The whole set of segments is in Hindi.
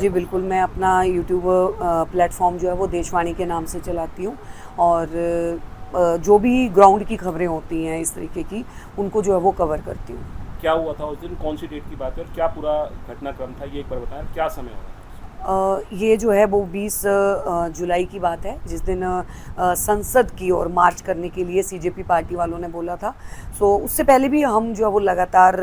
जी बिल्कुल, मैं अपना यूट्यूब प्लेटफ़ॉर्म जो है वो देशवाणी के नाम से चलाती हूँ और जो भी ग्राउंड की खबरें होती हैं इस तरीके की, उनको जो है वो कवर करती हूँ। क्या हुआ था उस दिन, कौन सी डेट की बात है और क्या पूरा घटनाक्रम था, ये एक बार बताएं, क्या समय हो रहा था? ये जो है वो 20 जुलाई की बात है, जिस दिन संसद की ओर मार्च करने के लिए सीजेपी पार्टी वालों ने बोला था। सो उससे पहले भी हम जो है वो लगातार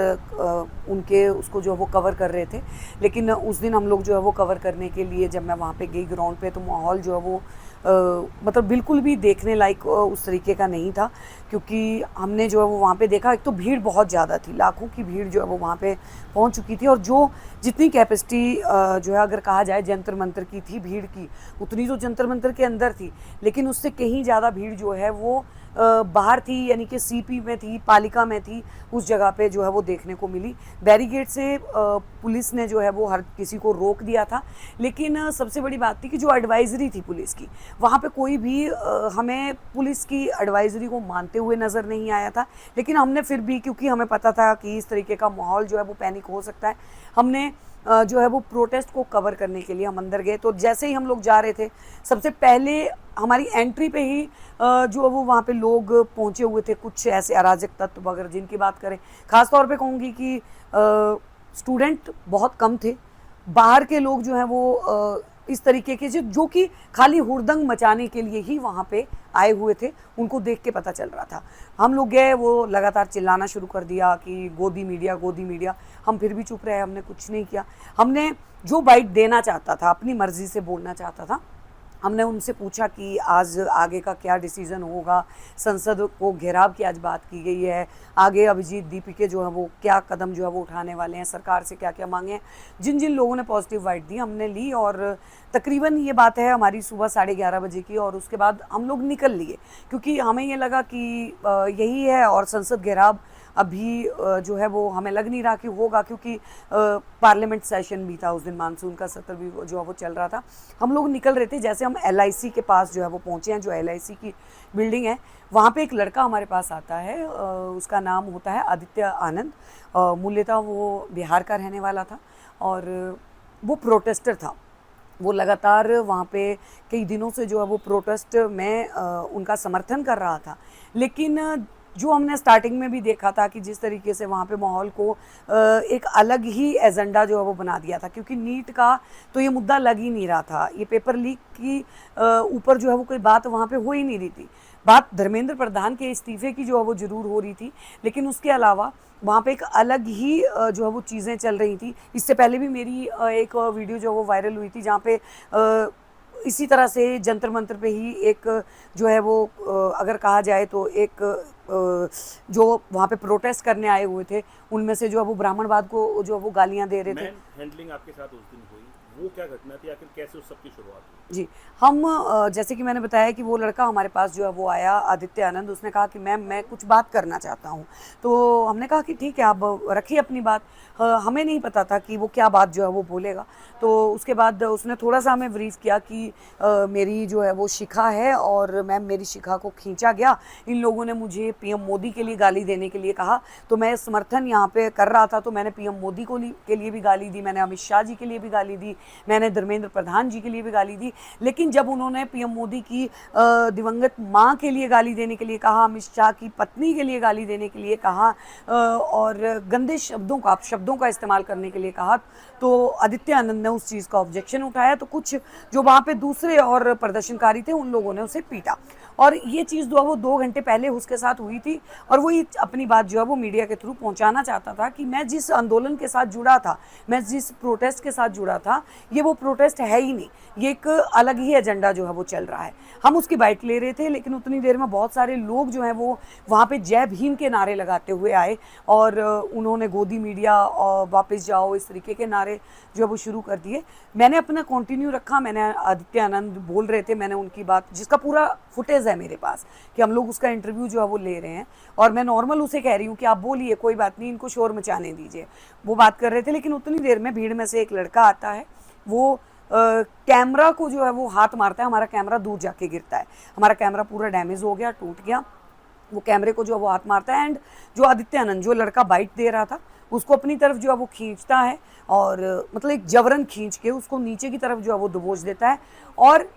उनके उसको जो है वो कवर कर रहे थे, लेकिन उस दिन हम लोग जो है वो कवर करने के लिए जब मैं वहाँ पे गई ग्राउंड पे, तो माहौल जो है वो मतलब बिल्कुल भी देखने लायक उस तरीके का नहीं था, क्योंकि हमने जो है वो वहाँ पे देखा, एक तो भीड़ बहुत ज़्यादा थी, लाखों की भीड़ जो है वो वहाँ पे पहुँच चुकी थी, और जो जितनी कैपेसिटी जो है अगर कहा जाए जंतर मंतर की थी भीड़ की, उतनी तो जंतर मंतर के अंदर थी, लेकिन उससे कहीं ज़्यादा भीड़ जो है वो बाहर थी, यानी कि सीपी में थी, पालिका में थी, उस जगह पे जो है वो देखने को मिली। बैरिकेड से पुलिस ने जो है वो हर किसी को रोक दिया था, लेकिन सबसे बड़ी बात थी कि जो एडवाइजरी थी पुलिस की, वहाँ पे कोई भी हमें पुलिस की एडवाइजरी को मानते हुए नज़र नहीं आया था। लेकिन हमने फिर भी, क्योंकि हमें पता था कि इस तरीके का माहौल जो है वो पैनिक हो सकता है, हमने जो है वो प्रोटेस्ट को कवर करने के लिए हम अंदर गए। तो जैसे ही हम लोग जा रहे थे, सबसे पहले हमारी एंट्री पे ही जो वो वहाँ पे लोग पहुँचे हुए थे, कुछ ऐसे अराजक तत्व वगैरह, जिनकी बात करें, ख़ास तौर पे कहूँगी कि स्टूडेंट बहुत कम थे, बाहर के लोग जो हैं वो इस तरीके के जो कि खाली हुड़दंग मचाने के लिए ही वहाँ पे आए हुए थे, उनको देख के पता चल रहा था। हम लोग गए, वो लगातार चिल्लाना शुरू कर दिया कि गोदी मीडिया, गोदी मीडिया। हम फिर भी चुप रहे, हमने कुछ नहीं किया। हमने जो बाइट देना चाहता था, अपनी मर्जी से बोलना चाहता था, हमने उनसे पूछा कि आज आगे का क्या डिसीज़न होगा, संसद को घेराव की आज बात की गई है, आगे अभिजीत दीपिके जो है वो क्या कदम जो है वो उठाने वाले हैं, सरकार से क्या क्या मांगे हैं। जिन जिन लोगों ने पॉजिटिव वाइट दी हमने ली, और तकरीबन ये बात है हमारी सुबह 11:30 बजे की, और उसके बाद हम लोग निकल लिए, क्योंकि हमें ये लगा कि यही है, और संसद घेराव अभी जो है वो हमें लग नहीं रहा कि होगा, क्योंकि पार्लियामेंट सेशन भी था उस दिन, मानसून का सत्र भी जो है वो चल रहा था। हम लोग निकल रहे थे, जैसे हम LIC के पास जो है वो पहुँचे हैं, जो LIC की बिल्डिंग है, वहाँ पे एक लड़का हमारे पास आता है, उसका नाम होता है आदित्य आनंद। मूल्यतः वो बिहार का रहने वाला था, और वो प्रोटेस्टर था। वो लगातार वहाँ पे कई दिनों से जो है वो प्रोटेस्ट में उनका समर्थन कर रहा था। लेकिन जो हमने स्टार्टिंग में भी देखा था कि जिस तरीके से वहाँ पे माहौल को एक अलग ही एजेंडा जो है वो बना दिया था, क्योंकि नीट का तो ये मुद्दा लग ही नहीं रहा था, ये पेपर लीक की ऊपर जो है वो कोई बात वहाँ पे हो ही नहीं रही थी। बात धर्मेंद्र प्रधान के इस्तीफे की जो है वो ज़रूर हो रही थी, लेकिन उसके अलावा वहाँ पे एक अलग ही जो है वो चीज़ें चल रही थी। इससे पहले भी मेरी एक वीडियो जो है वो वायरल हुई थी, जहाँ पे इसी तरह से जंतर मंतर पे ही एक जो है वो अगर कहा जाए तो एक जो वहाँ पे प्रोटेस्ट करने आए हुए थे, उनमें से जो है वो ब्राह्मणवाद को जो है वो गालियाँ दे रहे थे। मैन हैंडलिंग आपके साथ उस दिन हुई, वो क्या घटना थी, आखिर कैसे उस सब की शुरुआत हुई? जी, हम जैसे कि मैंने बताया कि वो लड़का हमारे पास जो है वो आया, आदित्य आनंद, उसने कहा कि मैम मैं कुछ बात करना चाहता हूँ। तो हमने कहा कि ठीक है, आप रखिए अपनी बात। हमें नहीं पता था कि वो क्या बात जो है वो बोलेगा। तो उसके बाद उसने थोड़ा-सा हमें ब्रीफ़ किया कि मेरी जो है वो शिखा है, और मैम मेरी शिखा को खींचा गया। इन लोगों ने मुझे पीएम मोदी के लिए गाली देने के लिए कहा, तो मैं समर्थन यहाँ पे कर रहा था, तो मैंने पीएम मोदी के लिए भी गाली दी, मैंने अमित शाह जी के लिए भी गाली दी, मैंने धर्मेंद्र प्रधान जी के लिए भी गाली दी। लेकिन जब उन्होंने पीएम मोदी की दिवंगत माँ के लिए गाली देने के लिए कहा, अमित शाह की पत्नी के लिए गाली देने के लिए कहा, और गंदे शब्दों का इस्तेमाल करने के लिए कहा, तो आदित्य आनंद ने उस चीज़ का ऑब्जेक्शन उठाया। तो कुछ जो वहाँ पे दूसरे और प्रदर्शनकारी थे, उन लोगों ने उसे पीटा, और ये चीज़ जो है वो 2 घंटे पहले उसके साथ हुई थी, और वो ये अपनी बात जो है वो मीडिया के थ्रू पहुंचाना चाहता था कि मैं जिस आंदोलन के साथ जुड़ा था, मैं जिस प्रोटेस्ट के साथ जुड़ा था, ये वो प्रोटेस्ट है ही नहीं, ये एक अलग ही एजेंडा जो है वो चल रहा है। हम उसकी बाइट ले रहे थे, लेकिन उतनी देर में बहुत सारे लोग जो हैं वो वहाँ पे जय भीम के नारे लगाते हुए आए, और उन्होंने गोदी मीडिया और वापस जाओ, इस तरीके के नारे जो है वो शुरू कर दिए। मैंने अपना कंटिन्यू रखा, मैंने आदित्य आनंद बोल रहे थे, मैंने उनकी बात, जिसका पूरा फुटेज है मेरे पास कि हम लोग उसका इंटरव्यू जो है वो ले रहे हैं, और मैं नॉर्मल उसे कह रही हूँ कि आप बोलिए, कोई बात नहीं, इनको शोर मचाने दीजिए। वो बात कर रहे थे, लेकिन उतनी देर में भीड़ में से एक लड़का आता है, वो कैमरा को जो है वो हाथ मारता है, हमारा कैमरा दूर जाके गिरता है, हमारा कैमरा पूरा डैमेज हो गया, टूट गया। वो कैमरे को जो है वो हाथ मारता है, एंड जो आदित्य आनंद, जो लड़का बाइट दे रहा था, उसको अपनी तरफ जो है वो खींचता है और मतलब एक जबरन खींच के उसको नीचे की तरफ जो है वो दबोच देता है। और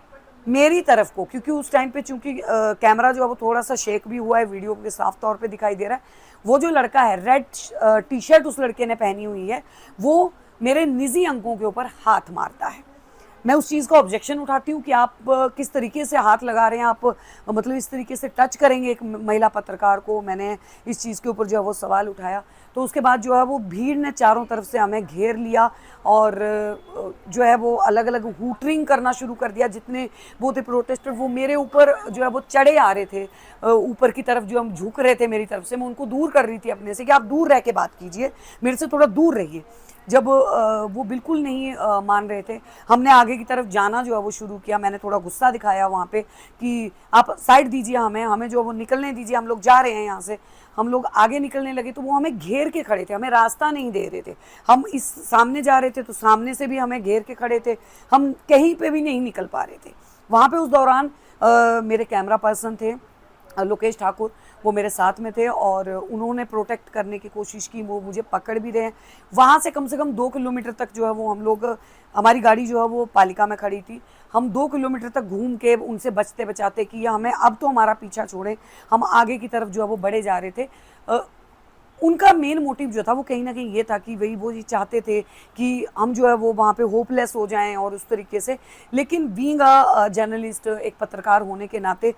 मेरी तरफ को, क्योंकि उस टाइम पे चूंकि कैमरा जो है वो थोड़ा सा शेक भी हुआ है, वीडियो के साफ तौर पे दिखाई दे रहा है, वो जो लड़का है रेड टी शर्ट उस लड़के ने पहनी हुई है, वो मेरे निजी अंगों के ऊपर हाथ मारता है। मैं उस चीज़ का ऑब्जेक्शन उठाती हूँ कि आप किस तरीके से हाथ लगा रहे हैं, आप मतलब इस तरीके से टच करेंगे एक महिला पत्रकार को। मैंने इस चीज़ के ऊपर जो है वो सवाल उठाया। तो उसके बाद जो है वो भीड़ ने चारों तरफ से हमें घेर लिया और जो है वो अलग अलग हूटरिंग करना शुरू कर दिया। जितने वो थे प्रोटेस्टर, वो मेरे ऊपर जो है वो चढ़े आ रहे थे, ऊपर की तरफ जो हम झुक रहे थे मेरी तरफ से। मैं उनको दूर कर रही थी अपने से कि आप दूर रह के बात कीजिए, मेरे से थोड़ा दूर रहिए। जब वो बिल्कुल नहीं मान रहे थे, हमने आगे की तरफ जाना जो है वो शुरू किया। मैंने थोड़ा गुस्सा दिखाया वहाँ पे कि आप साइड दीजिए, हमें जो वो निकलने दीजिए, हम लोग जा रहे हैं यहाँ से। हम लोग आगे निकलने लगे तो वो हमें घेर के खड़े थे, हमें रास्ता नहीं दे रहे थे। हम इस सामने जा रहे थे तो सामने से भी हमें घेर के खड़े थे, हम कहीं पे भी नहीं निकल पा रहे थे। वहाँ पे उस दौरान मेरे कैमरा पर्सन थे लोकेश ठाकुर, वो मेरे साथ में थे और उन्होंने प्रोटेक्ट करने की कोशिश की। वो मुझे पकड़ भी रहे हैं। वहाँ से कम 2 किलोमीटर तक जो है वो हम लोग, हमारी गाड़ी जो है वो पालिका में खड़ी थी, हम 2 किलोमीटर तक घूम के उनसे बचते बचाते कि हमें अब तो हमारा पीछा छोड़े, हम आगे की तरफ जो है वो बढ़े जा रहे थे। उनका मेन मोटिव जो था वो कहीं ना कहीं ये था कि वही वो ये चाहते थे कि हम जो है वो वहाँ पे होपलेस हो जाएं और उस तरीके से। लेकिन बीइंग अ जर्नलिस्ट, एक पत्रकार होने के नाते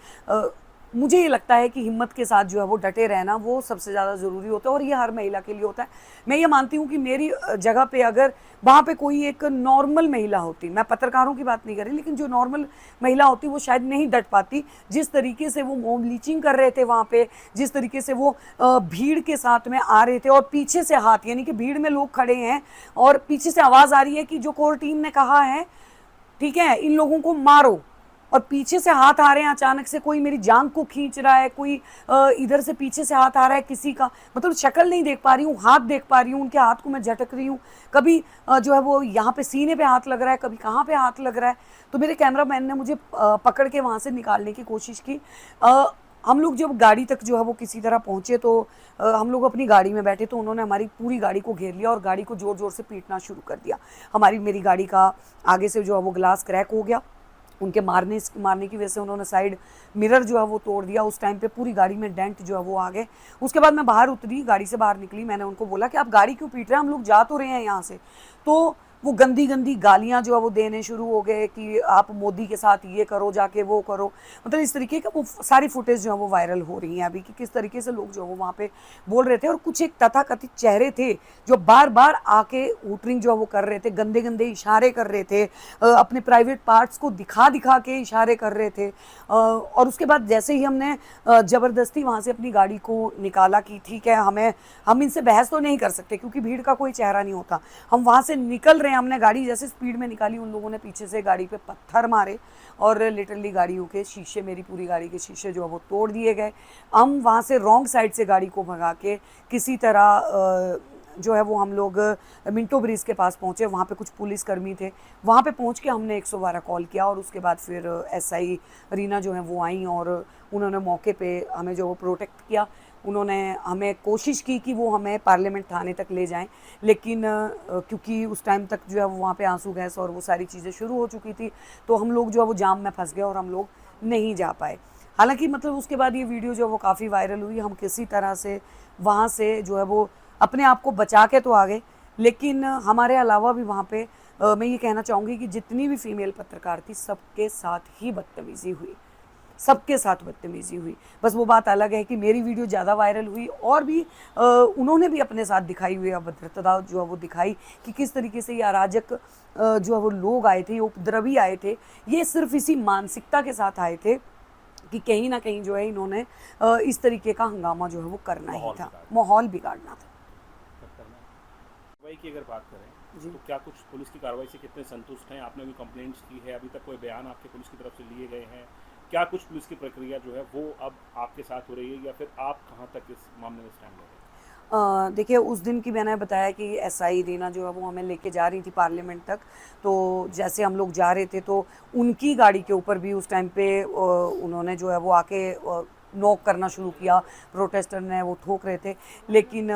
मुझे ये लगता है कि हिम्मत के साथ जो है वो डटे रहना वो सबसे ज़्यादा ज़रूरी होता है और ये हर महिला के लिए होता है। मैं ये मानती हूँ कि मेरी जगह पे अगर वहाँ पे कोई एक नॉर्मल महिला होती, मैं पत्रकारों की बात नहीं कर रही, लेकिन जो नॉर्मल महिला होती वो शायद नहीं डट पाती। जिस तरीके से वो मॉब लिंचिंग कर रहे थे वहाँ पे, जिस तरीके से वो भीड़ के साथ में आ रहे थे और पीछे से हाथ, यानी कि भीड़ में लोग खड़े हैं और पीछे से आवाज़ आ रही है कि जो कोर टीम ने कहा है, ठीक है, इन लोगों को मारो, और पीछे से हाथ आ रहे हैं। अचानक से कोई मेरी जांघ को खींच रहा है, कोई इधर से पीछे से हाथ आ रहा है किसी का, मतलब शक्ल नहीं देख पा रही हूँ, हाथ देख पा रही हूँ, उनके हाथ को मैं झटक रही हूँ। कभी जो है वो यहाँ पे सीने पे हाथ लग रहा है, कभी कहाँ पे हाथ लग रहा है। तो मेरे कैमरामैन ने मुझे पकड़ के वहाँ से निकालने की कोशिश की। हम लोग जब गाड़ी तक जो है वो किसी तरह पहुँचे तो हम लोग अपनी गाड़ी में बैठे तो उन्होंने हमारी पूरी गाड़ी को घेर लिया और गाड़ी को ज़ोर ज़ोर से पीटना शुरू कर दिया। मेरी गाड़ी का आगे से जो है वो ग्लास क्रैक हो गया। उनके मारने की वजह से उन्होंने साइड मिरर जो है वो तोड़ दिया। उस टाइम पे पूरी गाड़ी में डेंट जो है वो आ गए। उसके बाद मैं बाहर उतरी, गाड़ी से बाहर निकली, मैंने उनको बोला कि आप गाड़ी क्यों पीट रहे हैं, हम लोग जा तो रहे हैं यहाँ से। तो वो गंदी गंदी गालियाँ जो है वो देने शुरू हो गए कि आप मोदी के साथ ये करो, जाके वो करो, मतलब इस तरीके का। वो सारी फुटेज जो है वो वायरल हो रही हैं अभी कि किस तरीके से लोग जो है वो वहाँ पे बोल रहे थे। और कुछ एक तथाकथित चेहरे थे जो बार बार आके हूटरिंग जो है वो कर रहे थे, गंदे गंदे इशारे कर रहे थे, अपने प्राइवेट पार्ट्स को दिखा दिखा के इशारे कर रहे थे। और उसके बाद जैसे ही हमने ज़बरदस्ती वहाँ से अपनी गाड़ी को निकाला कि ठीक है, हम इनसे बहस तो नहीं कर सकते क्योंकि भीड़ का कोई चेहरा नहीं होता, हम वहाँ से निकल रहे हैं। हमने गाड़ी जैसे स्पीड में निकाली, उन लोगों ने पीछे से गाड़ी पे पत्थर मारे और लिटरली गाड़ियों के शीशे, मेरी पूरी गाड़ी के शीशे जो है वो तोड़ दिए गए। हम वहाँ से रॉन्ग साइड से गाड़ी को भगा के किसी तरह जो है वो हम लोग मिंटो ब्रिज के पास पहुँचे। वहाँ पे कुछ पुलिसकर्मी थे, वहाँ पे पहुँच के हमने 112 कॉल किया और उसके बाद फिर एसआई रीना जो है वो आई और उन्होंने मौके पे हमें जो वो प्रोटेक्ट किया। उन्होंने हमें कोशिश की कि वो हमें पार्लियामेंट थाने तक ले जाएं, लेकिन क्योंकि उस टाइम तक जो है वो वहाँ पे आंसू गैस और वो सारी चीज़ें शुरू हो चुकी थी, तो हम लोग जो है वो जाम में फंस गए और हम लोग नहीं जा पाए। हालांकि मतलब उसके बाद ये वीडियो जो है वो काफ़ी वायरल हुई। हम किसी तरह से वहाँ से जो है वो अपने आप को बचा के तो आ गए, लेकिन हमारे अलावा भी वहाँ पे मैं ये कहना चाहूँगी कि जितनी भी फीमेल पत्रकार थी सबके साथ ही बदतमीज़ी हुई, सबके साथ बदतमीज़ी हुई। बस वो बात अलग है कि मेरी वीडियो ज़्यादा वायरल हुई और भी उन्होंने भी अपने साथ दिखाई हुई अभद्रता जो है वो दिखाई कि किस तरीके से ये अराजक जो है वो लोग आए थे, ये उपद्रवी आए थे, ये सिर्फ इसी मानसिकता के साथ आए थे कि कहीं ना कहीं जो है इन्होंने इस तरीके का हंगामा जो है वो करना ही था, माहौल बिगाड़ना था। कार्रवाई की अगर बात करें जी। तो क्या कुछ पुलिस की कार्रवाई से कितने संतुष्ट हैं? आपने भी कंप्लेंट्स की है, अभी तक कोई बयान आपके पुलिस की तरफ से लिए गए हैं? क्या कुछ पुलिस की प्रक्रिया जो है वो अब आपके साथ हो रही है या फिर आप कहाँ तक इस मामले में स्टैंड ले रहे हैं? देखिए, उस दिन की मैंने बताया कि एसआई रीना जो है वो हमें लेके जा रही थी पार्लियामेंट तक। तो जैसे हम लोग जा रहे थे तो उनकी गाड़ी के ऊपर भी उस टाइम पे उन्होंने जो है वो आके नॉक करना शुरू किया, प्रोटेस्टर ने वो ठोक रहे थे। लेकिन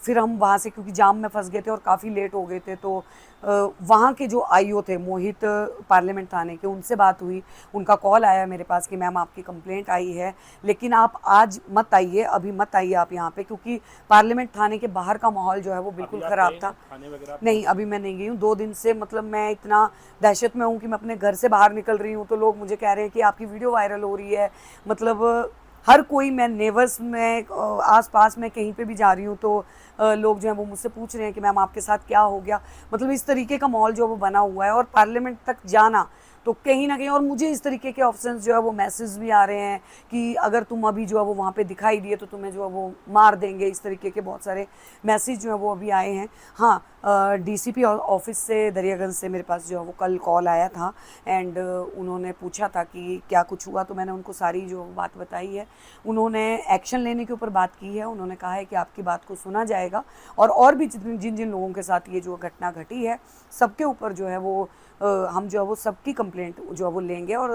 फिर हम वहाँ से, क्योंकि जाम में फंस गए थे और काफ़ी लेट हो गए थे, तो वहाँ के जो आईओ थे मोहित, पार्लियामेंट थाने के, उनसे बात हुई। उनका कॉल आया मेरे पास कि मैम आपकी कंप्लेंट आई है, लेकिन आप आज मत आइए, अभी मत आइए आप यहाँ पे, क्योंकि पार्लियामेंट थाने के बाहर का माहौल जो है वो बिल्कुल ख़राब था। थाने वगैरह नहीं, अभी मैं नहीं गई हूँ 2 दिन से। मतलब मैं इतना दहशत में हूँ कि मैं अपने घर से बाहर निकल रही हूँ तो लोग मुझे कह रहे हैं कि आपकी वीडियो वायरल हो रही है। मतलब हर कोई, मैं नेवर्स में आस पास में कहीं पे भी जा रही हूँ तो लोग जो हैं वो मुझसे पूछ रहे हैं कि मैम आपके साथ क्या हो गया। मतलब इस तरीके का माहौल जो वो बना हुआ है, और पार्लियामेंट तक जाना तो कहीं ना कहीं, और मुझे इस तरीके के ऑप्शंस जो है वो मैसेज भी आ रहे हैं कि अगर तुम अभी जो है वो वहाँ पे दिखाई दिए तो तुम्हें जो है वो मार देंगे। इस तरीके के बहुत सारे मैसेज जो है वो अभी आए हैं। हाँ, डीसीपी ऑफिस से, दरियागंज से मेरे पास जो है वो कल कॉल आया था, एंड उन्होंने पूछा था कि क्या कुछ हुआ, तो मैंने उनको सारी जो बात बताई है। उन्होंने एक्शन लेने के ऊपर बात की है। उन्होंने कहा है कि आपकी बात को सुना जाएगा, और भी जिन जिन लोगों के साथ ये जो घटना घटी है सबके ऊपर जो है वो हम जो है वो सबकी कंप्लेंट जो है वो लेंगे और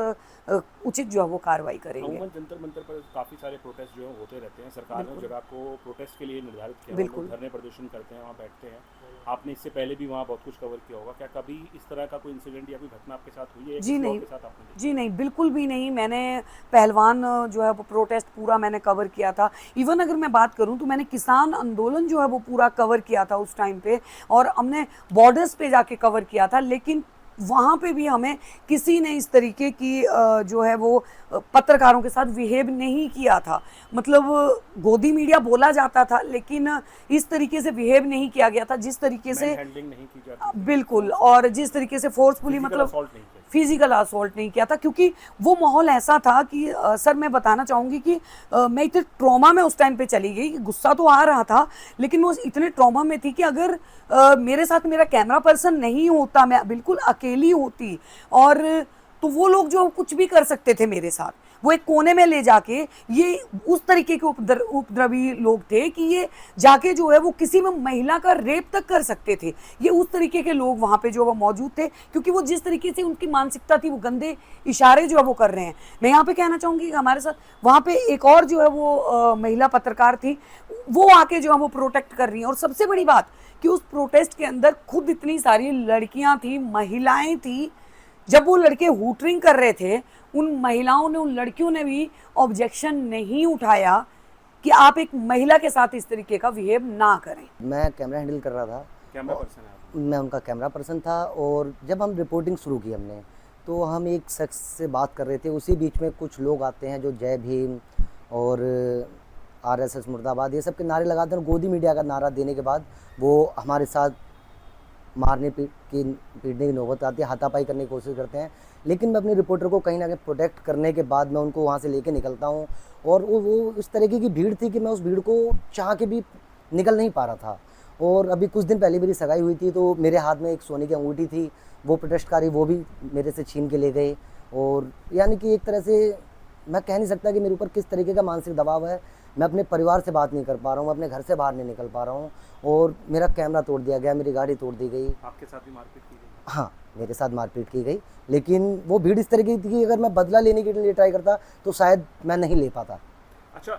उचित जो है वो कार्रवाई करेंगे। अमूमन जंतर मंतर पर काफ़ी सारे प्रोटेस्ट जो है होते रहते हैं। सरकार ने जगह को प्रोटेस्ट के लिए निर्धारित किया, बिल्कुल। लोग धरने प्रदर्शन करते हैं, वहाँ बैठते हैं। आपने इससे पहले भी वहाँ बहुत कुछ कवर किया होगा, क्या कभी इस तरह का कोई इंसिडेंट या कोई घटना आपके साथ हुई है? जी किसी और नहीं, के साथ आपने देखी? जी नहीं, बिल्कुल भी नहीं। मैंने पहलवान जो है वो प्रोटेस्ट पूरा मैंने कवर किया था। इवन अगर मैं बात करूं तो मैंने किसान आंदोलन जो है वो पूरा कवर किया था उस टाइम पे, और हमने बॉर्डर्स पे जाके कवर किया था। लेकिन वहाँ पे भी हमें किसी ने इस तरीके की जो है वो पत्रकारों के साथ बिहेव नहीं किया था। मतलब गोदी मीडिया बोला जाता था, लेकिन इस तरीके से बिहेव नहीं किया गया था जिस तरीके से, हैंडलिंग नहीं की जाती, बिल्कुल, और जिस तरीके से फोर्सफुली, मतलब फिजिकल असॉल्ट नहीं किया था। क्योंकि वो माहौल ऐसा था कि सर मैं बताना चाहूँगी कि मैं इतने ट्रॉमा में उस टाइम पे चली गई। गुस्सा तो आ रहा था, लेकिन वो इतने ट्रॉमा में थी कि अगर मेरे साथ मेरा कैमरा पर्सन नहीं होता, मैं बिल्कुल अकेली होती, और तो वो लोग जो कुछ भी कर सकते थे मेरे साथ। वो एक कोने में ले जाके, ये उस तरीके के उपद्रवी लोग थे कि ये जाके जो है वो किसी में महिला का रेप तक कर सकते थे। ये उस तरीके के लोग वहाँ पे जो वो मौजूद थे, क्योंकि वो जिस तरीके से उनकी मानसिकता थी, वो गंदे इशारे जो है वो कर रहे हैं। मैं यहाँ पे कहना चाहूँगी कि हमारे साथ वहाँ पे एक और जो है वो महिला पत्रकार थी, वो आके जो है वो प्रोटेक्ट कर रही हैं। और सबसे बड़ी बात कि उस प्रोटेस्ट के अंदर खुद इतनी सारी लड़कियाँ थी, महिलाएँ थी। जब वो लड़के हूटरिंग कर रहे थे, उन महिलाओं ने, उन लड़कियों ने भी ऑब्जेक्शन नहीं उठाया कि आप एक महिला के साथ इस तरीके का बिहेव ना करें। मैं कैमरा हैंडल कर रहा था, कैमरा पर्सन है आप? मैं उनका कैमरा पर्सन था। और जब हम रिपोर्टिंग शुरू की हमने, तो हम एक शख्स से बात कर रहे थे। उसी बीच में कुछ लोग आते हैं जो जय भीम और आरएसएस मुर्दाबाद ये सब के नारे लगाते हैं। गोदी मीडिया का नारा देने के बाद वो हमारे साथ मारने पीटने की नौबत आती है, हाथापाई करने की कोशिश करते हैं। लेकिन मैं अपने रिपोर्टर को कहीं ना कहीं प्रोटेक्ट करने के बाद मैं उनको वहाँ से लेके निकलता हूँ। और वो इस तरीके की भीड़ थी कि मैं उस भीड़ को चाह के भी निकल नहीं पा रहा था। और अभी कुछ दिन पहले मेरी सगाई हुई थी, तो मेरे हाथ में एक सोने की अंगूठी थी, वो प्रोटेस्टकारी वो भी मेरे से छीन के ले गए। और यानी कि एक तरह से मैं कह नहीं सकता कि मेरे ऊपर किस तरीके का मानसिक दबाव है। मैं अपने परिवार से बात नहीं कर पा रहा हूँ, अपने घर से बाहर नहीं निकल पा रहा हूँ, और मेरा कैमरा तोड़ दिया गया, मेरी गाड़ी तोड़ दी गई। आपके साथ भी मारपीट की गई? हाँ, मेरे साथ मारपीट की गई। लेकिन वो भीड़ इस तरीके की थी कि अगर मैं बदला लेने के लिए ट्राई करता तो शायद मैं नहीं ले पाता। अच्छा,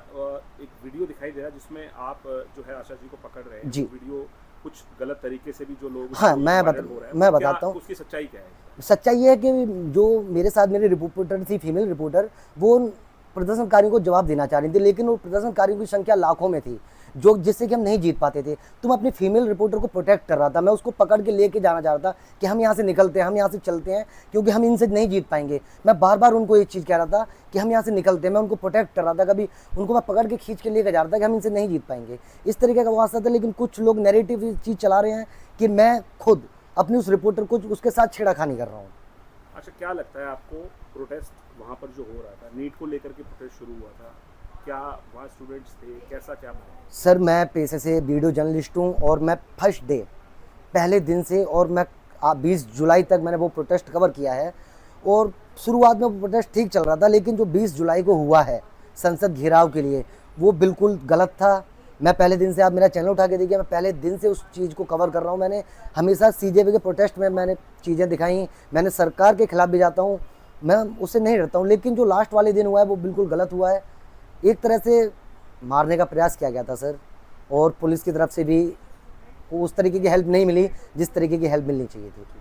एक वीडियो दिखाई दे रहा है जिसमें आप जो है आशा जी को पकड़ रहे हैं। जी। वीडियो कुछ गलत तरीके से भी जो लोग हाँ, मैं बताता हूँ। उसकी सच्चाई क्या है? सच्चाई ये है कि जो मेरे साथ मेरी रिपोर्टर थी, फीमेल रिपोर्टर, वो प्रदर्शनकारियों को जवाब देना चाह रही थी। लेकिन वो प्रदर्शनकारियों की संख्या लाखों में थी, जो जिससे कि हम नहीं जीत पाते थे। तो मैं अपनी फीमेल रिपोर्टर को प्रोटेक्ट कर रहा था। मैं उसको पकड़ के लेके जाना चाह रहा था कि हम यहाँ से निकलते हैं, हम यहाँ से चलते हैं, क्योंकि हम इनसे नहीं जीत पाएंगे। मैं बार बार उनको एक चीज़ कह रहा था कि हम यहाँ से निकलते हैं। मैं उनको प्रोटेक्ट कर रहा था, कभी उनको मैं पकड़ के खींच के लेके जा रहा था कि हम इनसे नहीं जीत पाएंगे, इस तरीके का वास्ता था। लेकिन कुछ लोग नैरेटिव चीज़ चला रहे हैं कि मैं खुद अपनी उस रिपोर्टर को उसके साथ छेड़खानी कर रहा हूँ। अच्छा, क्या लगता है आपको, प्रोटेस्ट वहाँ पर जो हो रहा था, नीट को लेकर के प्रोटेस्ट शुरू हुआ था, क्या वहाँ स्टूडेंट्स थे, कैसा क्या माहौल? सर, मैं पेशे से वीडियो जर्नलिस्ट हूँ, और मैं फर्स्ट डे पहले दिन से, और मैं 20 जुलाई तक मैंने वो प्रोटेस्ट कवर किया है। और शुरुआत में वो प्रोटेस्ट ठीक चल रहा था, लेकिन जो 20 जुलाई को हुआ है संसद घेराव के लिए, वो बिल्कुल गलत था। मैं पहले दिन से, आप मेरा चैनल उठा के देखिए, मैं पहले दिन से उस चीज़ को कवर कर रहा हूँ। मैंने हमेशा सीजेपी के प्रोटेस्ट में मैंने चीज़ें दिखाई, मैंने सरकार के खिलाफ भी जाता हूँ, मैं उससे नहीं डरता हूँ। लेकिन जो लास्ट वाले दिन हुआ है वो बिल्कुल गलत हुआ है। एक तरह से मारने का प्रयास किया गया था सर, और पुलिस की तरफ से भी उस तरीके की हेल्प नहीं मिली जिस तरीके की हेल्प मिलनी चाहिए थी।